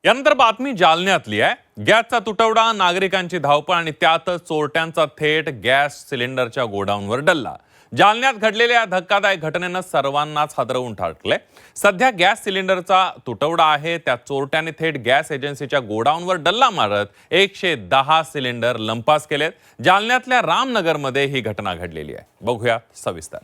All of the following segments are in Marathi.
यानंतर बातमी जालन्यातली आहे। गॅसचा तुटवडा, नागरिकांची धावपळ आणि त्यातच चोरट्यांचा थेट गॅस सिलेंडरच्या गोडाऊनवर डल्ला। जालन्यात घडलेल्या धक्कादायक घटनेनं सर्वांनाच हादरवून टाकले। सध्या गॅस सिलेंडरचा तुटवडा आहे, त्यात चोरट्यांनी थेट गॅस एजन्सीच्या गोडाऊनवर डल्ला मारत 110 सिलेंडर लंपास केलेत। जालन्यातल्या रामनगरमध्ये ही घटना घडलेली आहे। बघूया सविस्तर।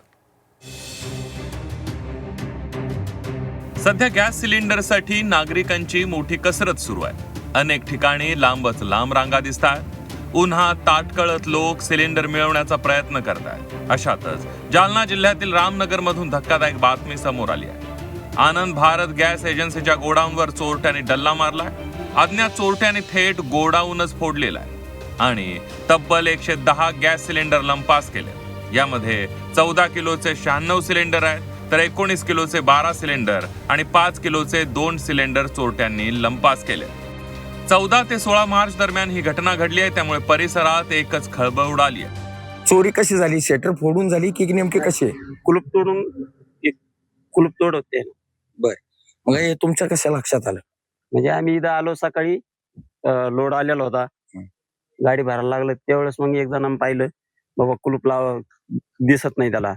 सध्या गॅस सिलेंडरसाठी नागरिकांची मोठी कसरत सुरू आहे। अनेक ठिकाणी लांबच लांब रांगा दिसतात। उन्हात ताटकळत लोक सिलेंडर मिळवण्याचा प्रयत्न करतात। अशातच जालना जिल्ह्यातील रामनगर मधून धक्कादायक बातमी समोर आली आहे। आनंद भारत गॅस एजन्सीच्या गोडाऊनवर चोरट्यांनी डल्ला मारलाय। अज्ञात चोरट्यांनी थेट गोडाऊनच फोडलेला आहे आणि तब्बल 110 गॅस सिलेंडर लंपास केले। यामध्ये 14 किलोचे 96 सिलेंडर आहेत, तर 19 किलोचे 12 सिलेंडर आणि 5 किलोचे 2 सिलेंडर चोरट्यांनी लंपास केले। 14 ते 16 मार्च दरम्यान ही घटना घडली आहे, त्यामुळे परिसरात एकच खळबळ उडाली आहे। चोरी कशी झाली? शटर फोडून झाली की नेमके कसे? कुलूप तोडून कुलूप तोड होते। बर, मग हे तुमच्या कशा लक्षात आलं? म्हणजे आम्ही इथं आलो सकाळी, लोड आलेला होता, गाडी भरायला लागलं त्यावेळेस मग एक जणांना पाहिलं, बाबा कुलूप लाव दिसत नाही त्याला।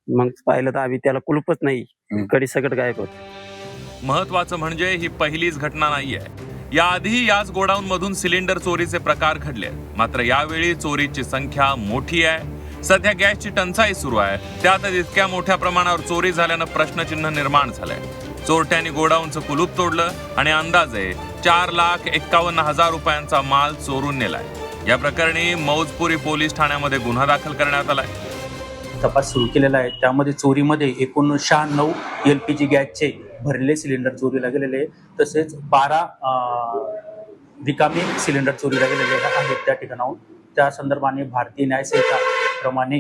मग पाहिलं तर आम्ही त्याला कुलूपच नाही, कडी सगळं गायब होत। महत्वाचं म्हणजे ही पहिलीच घटना नाहीये। याआधी याच गोडाऊन मधून सिलेंडर चोरीचे प्रकार घडले, मात्र यावेळी चोरीची संख्या मोठी आहे। सध्या गॅसची टंचाई सुरू आहे, त्यातच इतक्या मोठ्या प्रमाणावर चोरी झाल्यानं प्रश्नचिन्ह निर्माण झालंय। चोरट्यांनी गोडाऊनचं कुलूप तोडलं आणि अंदाजे 4,51,000 रुपयांचा माल चोरून नेलाय। या प्रकरणी मौजपुरी पोलीस ठाण्यामध्ये गुन्हा दाखल करण्यात आलाय। तपास सुरू केलेला आहे। त्यामध्ये चोरीमध्ये एकूण 96 LPG गॅसचे भरलेले सिलेंडर चोरीला गेलेले आहे, तसेच 12 रिकामी सिलेंडर चोरीला गेलेले आहेत त्या ठिकाणाहून। त्या संदर्भाने भारतीय न्यायसंहिता प्रमाणे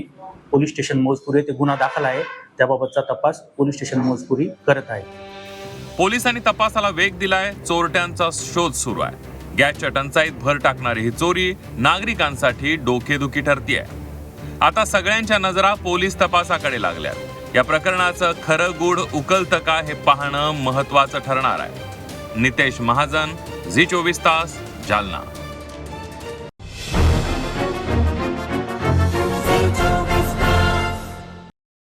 पोलीस स्टेशन मौजपुरी येथे गुन्हा दाखल आहे। त्याबाबतचा तपास पोलीस स्टेशन मौजपुरी करत आहे। पोलिसांनी तपासाला वेग दिलाय, चोरट्यांचा शोध सुरू आहे। गॅसच्या टंचाईत भर टाकणारी ही चोरी नागरिकांसाठी डोकेदुखी ठरतीये। आता सगळ्यांच्या नजरा पोलीस तपासाकडे लागल्यात। या प्रकरणाचं खरं गूढ उकलतं का हे पाहणं महत्वाचं ठरणार आहे। नितेश महाजन, झी 24 तास, जालना।